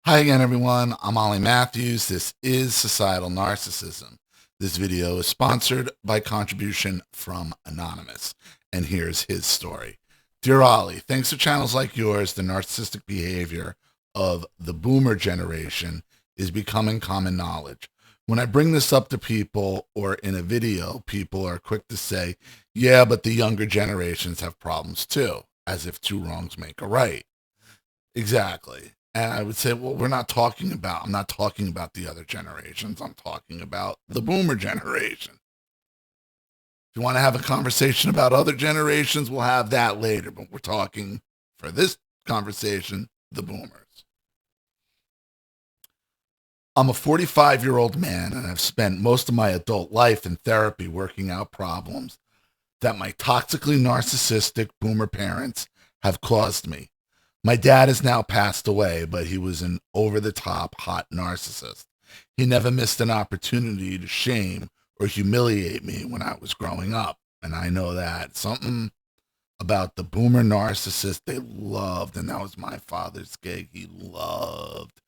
Hi again, everyone. I'm Ollie Matthews. This is Societal Narcissism. This video is sponsored by contribution from Anonymous, and here's his story. Dear Ollie, thanks to channels like yours, the narcissistic behavior of the boomer generation is becoming common knowledge. When I bring this up to people or in a video, people are quick to say, yeah, but the younger generations have problems too, as if two wrongs make a right. Exactly. And I would say, well, I'm not talking about the other generations. I'm talking about the boomer generation. If you want to have a conversation about other generations, we'll have that later. But we're talking, for this conversation, the boomers. I'm a 45-year-old man, and I've spent most of my adult life in therapy working out problems that my toxically narcissistic boomer parents have caused me. My dad has now passed away, but he was an over-the-top hot narcissist. He never missed an opportunity to shame or humiliate me when I was growing up. And I know that something about the boomer narcissist they loved, and that was my father's gig. He loved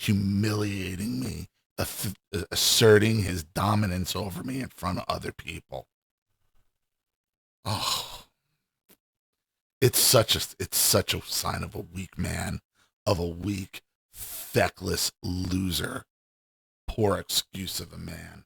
humiliating me, asserting his dominance over me in front of other people. Oh, it's such a sign of a weak man, of a weak, feckless loser. Poor excuse of a man.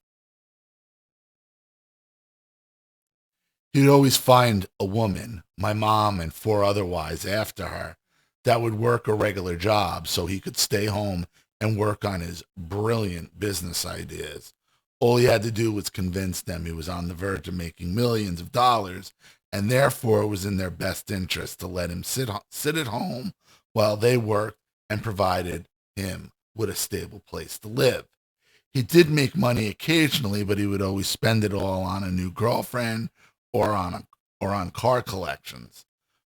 He'd always find a woman, my mom and four other wives after her, that would work a regular job so he could stay home and work on his brilliant business ideas. All he had to do was convince them he was on the verge of making millions of dollars, and therefore it was in their best interest to let him sit at home while they worked and provided him with a stable place to live. He did make money occasionally, but he would always spend it all on a new girlfriend or on car collections.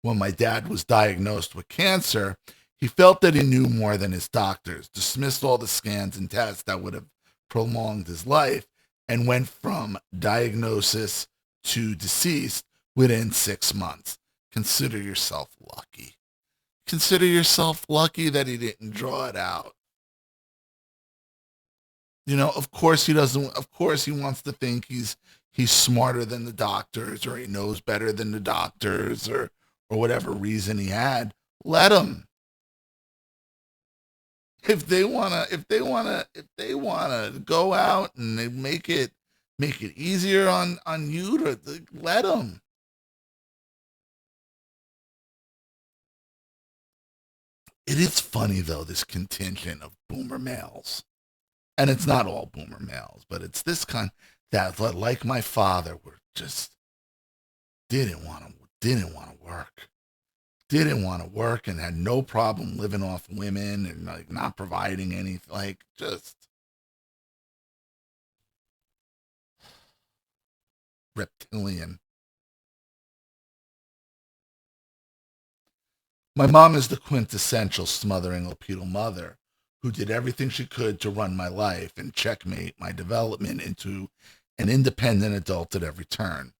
When my dad was diagnosed with cancer, he felt that he knew more than his doctors, dismissed all the scans and tests that would have prolonged his life, and went from diagnosis to deceased within 6 months. Consider yourself lucky. Consider yourself lucky that he didn't draw it out. You know, of course he doesn't. Of course he wants to think he's smarter than the doctors, or he knows better than the doctors, or whatever reason he had. Let him. If they wanna go out and they make it easier on you to let them. It is funny though, this contingent of boomer males, and it's not all boomer males, but it's this kind that, like my father, were just didn't want to work and had no problem living off women and like not providing anything, like just reptilian. My mom is the quintessential smothering Lapido mother who did everything she could to run my life and checkmate my development into an independent adult at every turn.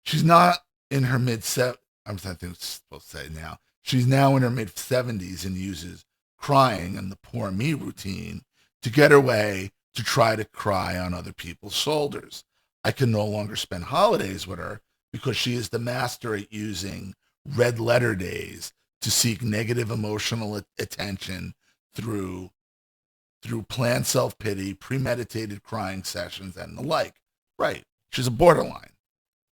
She's not in her I'm supposed to say now. She's now in her mid 70s and uses crying and the poor me routine to get her way to try to cry on other people's shoulders. I can no longer spend holidays with her because she is the master at using red letter days to seek negative emotional attention through planned self-pity, premeditated crying sessions, and the like. Right. She's a borderline.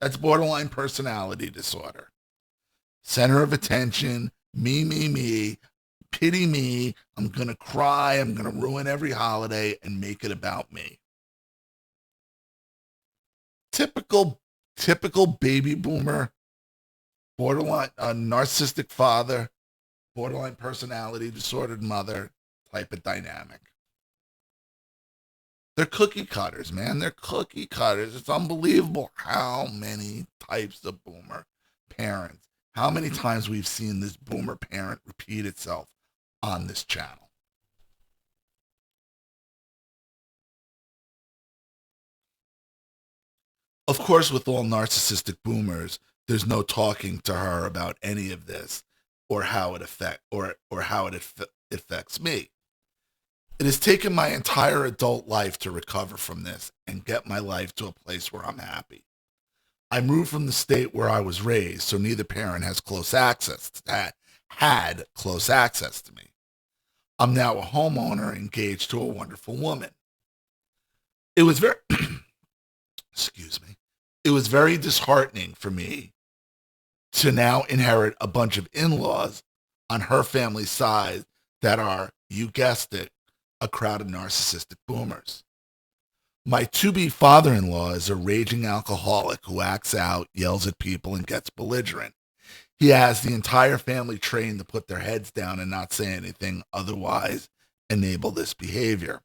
That's borderline personality disorder. Center of attention, me, pity me. I'm going to cry. I'm going to ruin every holiday and make it about me. Typical baby boomer, borderline narcissistic father, borderline personality disordered mother type of dynamic. They're cookie cutters, man. They're cookie cutters. It's unbelievable how many types of boomer parents, how many times we've seen this boomer parent repeat itself on this channel. Of course, with all narcissistic boomers, there's no talking to her about any of this or how it affect or how it it affects me. It has taken my entire adult life to recover from this and get my life to a place where I'm happy. I moved from the state where I was raised, so neither parent has close access to that, had close access to me. I'm now a homeowner engaged to a wonderful woman. It was very, excuse me, it was very disheartening for me to now inherit a bunch of in-laws on her family's side that are, you guessed it, a crowd of narcissistic boomers. My to-be father-in-law is a raging alcoholic who acts out, yells at people, and gets belligerent. He has the entire family trained to put their heads down and not say anything, otherwise enable this behavior.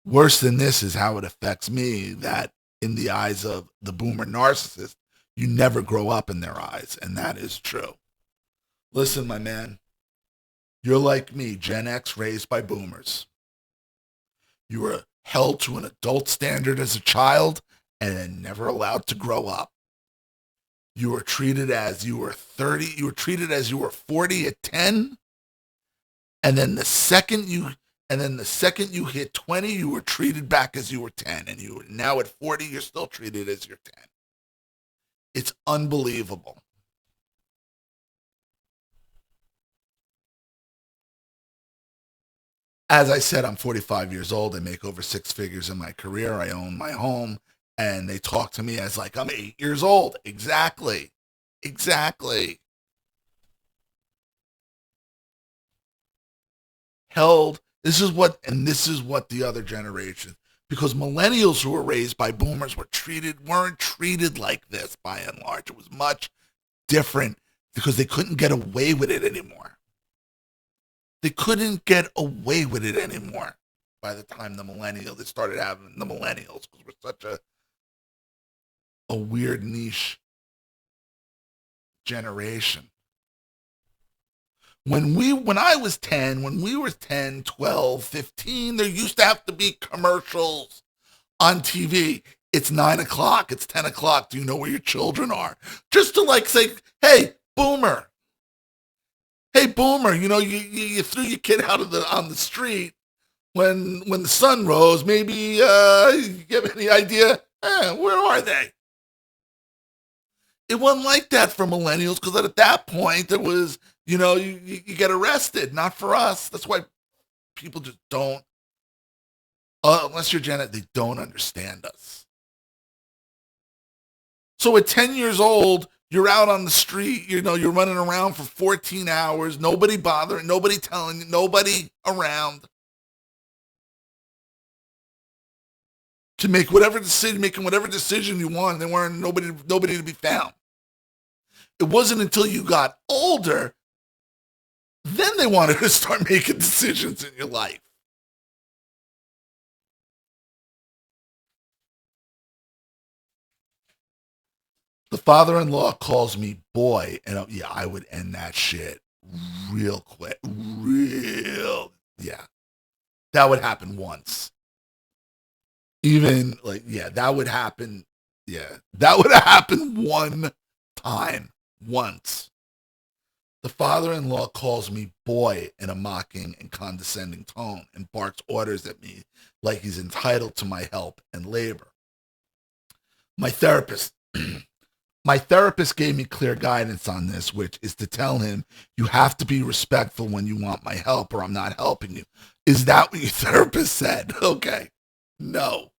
Worse than this is how it affects me that in the eyes of the boomer narcissist, you never grow up in their eyes, and that is true. Listen, my man, you're like me, Gen X raised by boomers. You were held to an adult standard as a child and never allowed to grow up. You were treated as you were 30, you were treated as you were 40 at 10, and then the second you hit 20, you were treated back as you were 10, and you now at 40, you're still treated as you're 10. It's unbelievable. As I said, I'm 45 years old. I make over six figures in my career. I own my home, and they talk to me as like I'm 8 years old. Exactly. Exactly. Held. This is what the other generation, because millennials who were raised by boomers weren't treated like this by and large. It was much different because they couldn't get away with it anymore. They couldn't get away with it anymore by the time they started having the millennials, because we're such a weird niche generation. When I was 10, when we were 10, 12, 15, there used to have to be commercials on TV. It's 9 o'clock. It's 10 o'clock. Do you know where your children are? Just to like say, hey, boomer. Hey, boomer, you threw your kid out on the street when the sun rose. Maybe you have any idea? Where are they? It wasn't like that for millennials, because at that point there was, you get arrested. Not for us. That's why people just don't, unless you're Janet, they don't understand us. So at 10 years old, you're out on the street, you're running around for 14 hours, nobody bothering, nobody telling you, nobody around to make making whatever decision you want. There weren't nobody to be found. It wasn't until you got older, then they wanted to start making decisions in your life. The father-in-law calls me boy, and yeah, I would end that shit real quick. Yeah. That would happen once. Even like, yeah, that would happen. Yeah, that would happen one time, once. The father-in-law calls me boy in a mocking and condescending tone and barks orders at me like he's entitled to my help and labor. My therapist gave me clear guidance on this, which is to tell him, you have to be respectful when you want my help or I'm not helping you. Is that what your therapist said? Okay. No.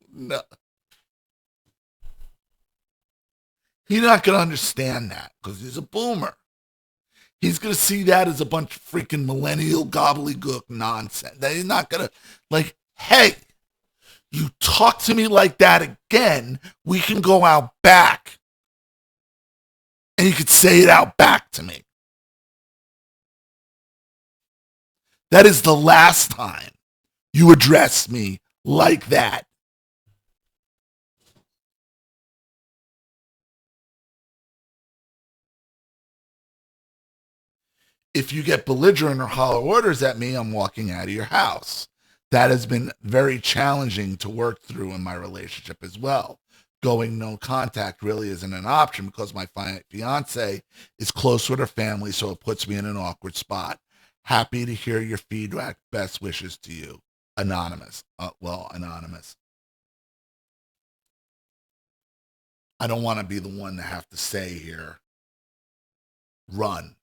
He's not going to understand that because he's a boomer. He's going to see that as a bunch of freaking millennial gobbledygook nonsense. That he's not going to, like, hey, you talk to me like that again, we can go out back. And you could say it out back to me. That is the last time you address me like that. If you get belligerent or holler orders at me, I'm walking out of your house. That has been very challenging to work through in my relationship as well. Going no contact really isn't an option because my fiance is close with her family, so it puts me in an awkward spot. Happy to hear your feedback. Best wishes to you. Anonymous. Anonymous. I don't want to be the one to have to say here, run.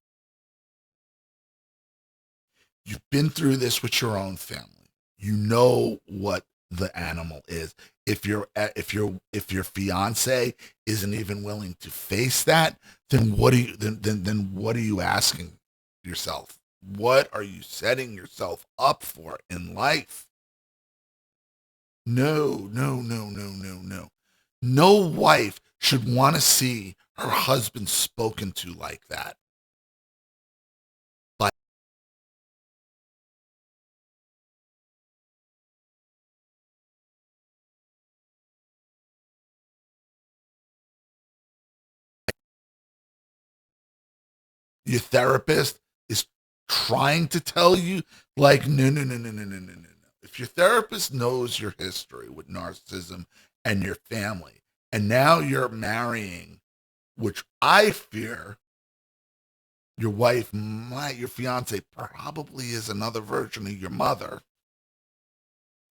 You've been through this with your own family. You know what the animal is. If your fiance isn't even willing to face that, then what are you asking yourself? What are you setting yourself up for in life? No, no, no, no, no, no. No wife should want to see her husband spoken to like that. Like, your therapist is trying to tell you, like, no, no, no, no, no, no, no, no. If your therapist knows your history with narcissism and your family, and now you're marrying, which I fear your fiance probably is another version of your mother.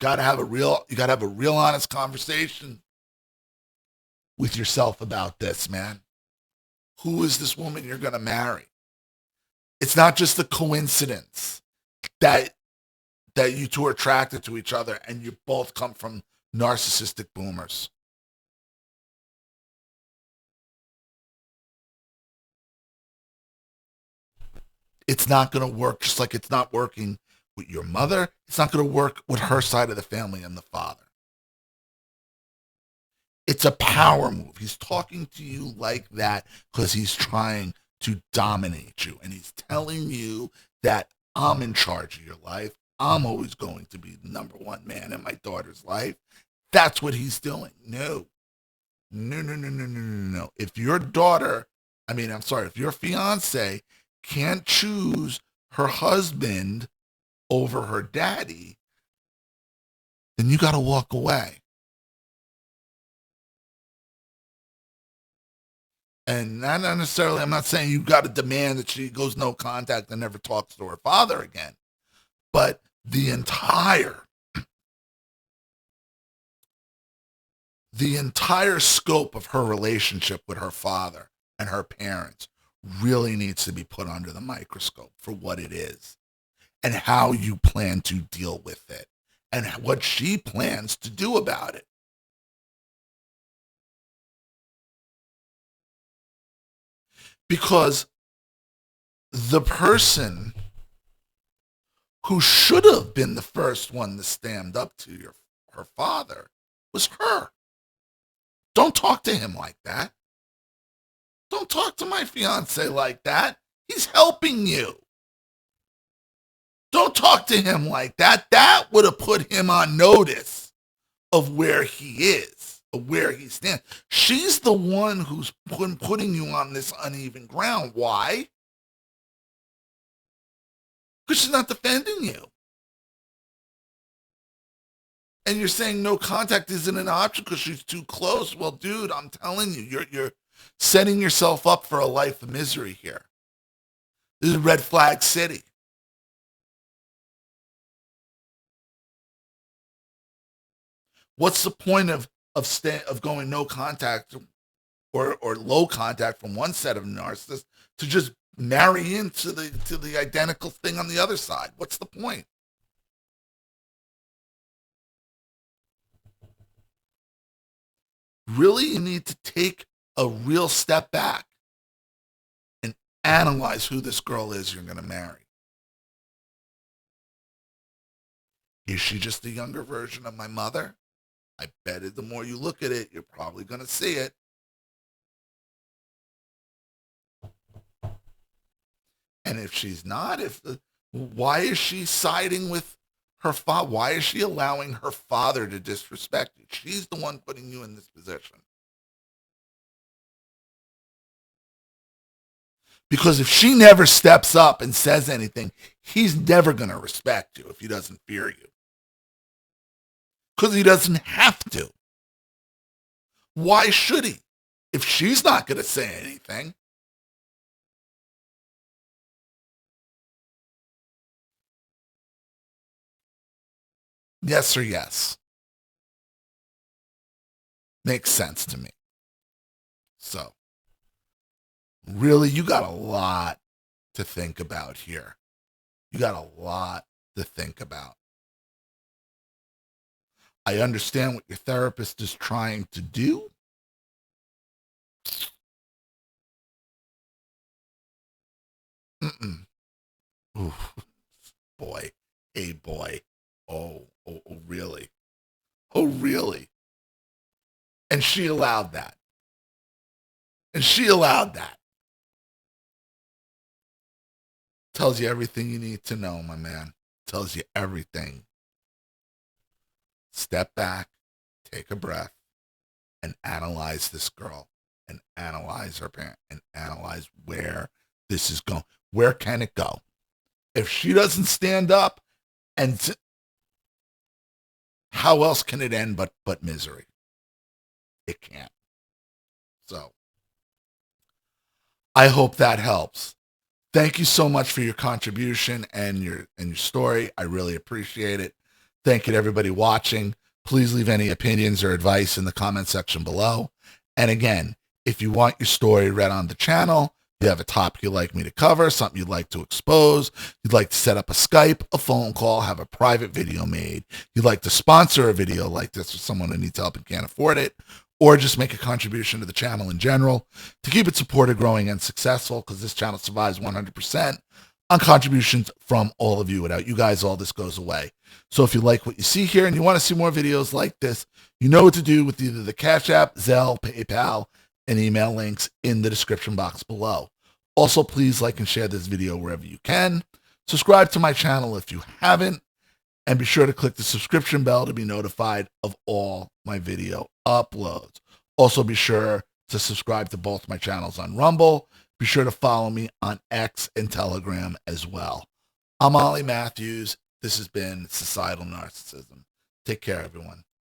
You gotta have a real honest conversation with yourself about this, man. Who is this woman you're gonna marry? It's not just a coincidence that you two are attracted to each other and you both come from narcissistic boomers. It's not going to work, just like it's not working with your mother. It's not going to work with her side of the family and the father. It's a power move. He's talking to you like that because he's trying to dominate you. And he's telling you that I'm in charge of your life. I'm always going to be the number one man in my daughter's life. That's what he's doing. No, no, no, no, no, no, no, no. If your daughter, I'm sorry, if your fiance can't choose her husband over her daddy, then you got to walk away. And not necessarily, I'm not saying you got to demand that she goes no contact and never talks to her father again, but the entire scope of her relationship with her father and her parents really needs to be put under the microscope for what it is and how you plan to deal with it and what she plans to do about it. Because the person who should have been the first one to stand up to her father was her. Don't talk to him like that. Don't talk to my fiance like that. He's helping you. Don't talk to him like that. That would have put him on notice of where he is, of where he stands. She's the one who's putting you on this uneven ground. Why? Because she's not defending you. And you're saying no contact isn't an option because she's too close. Well, dude, I'm telling you, you're setting yourself up for a life of misery here. This is red flag city. What's the point of going no contact or low contact from one set of narcissists to just marry into the identical thing on the other side? What's the point? Really, you need to take a real step back and analyze who this girl is you're going to marry. Is she just a younger version of my mother? I bet it, the more you look at it, you're probably going to see it. And if she's not, why is she siding with her father? Why is she allowing her father to disrespect you? She's the one putting you in this position. Because if she never steps up and says anything, he's never going to respect you if he doesn't fear you. Because he doesn't have to. Why should he? If she's not going to say anything. Yes or yes. Makes sense to me. So, really, you got a lot to think about here. You got a lot to think about. I understand what your therapist is trying to do. Mm-mm. Ooh, boy. Hey, boy. Oh, really? Oh, really? And she allowed that. And she allowed that. Tells you everything you need to know, my man. Tells you everything. Step back, take a breath, and analyze this girl, and analyze her parent, and analyze where this is going. Where can it go? If she doesn't stand up, and how else can it end but misery? It can't. So I hope that helps. Thank you so much for your contribution and your story. I really appreciate it. Thank you to everybody watching. Please leave any opinions or advice in the comment section below. And again, if you want your story read on the channel, you have a topic you'd like me to cover, something you'd like to expose, you'd like to set up a Skype, a phone call, have a private video made, you'd like to sponsor a video like this for someone who needs help and can't afford it, or just make a contribution to the channel in general to keep it supported, growing, and successful, because this channel survives 100% on contributions from all of you. Without you guys, all this goes away. So if you like what you see here and you want to see more videos like this, you know what to do with either the Cash App, Zelle, PayPal, and email links in the description box below. Also, please like and share this video wherever you can. Subscribe to my channel if you haven't, and be sure to click the subscription bell to be notified of all my video uploads. Also, be sure to subscribe to both my channels on Rumble. Be sure to follow me on X and Telegram as well. I'm Ollie Matthews. This has been Societal Narcissism. Take care, everyone.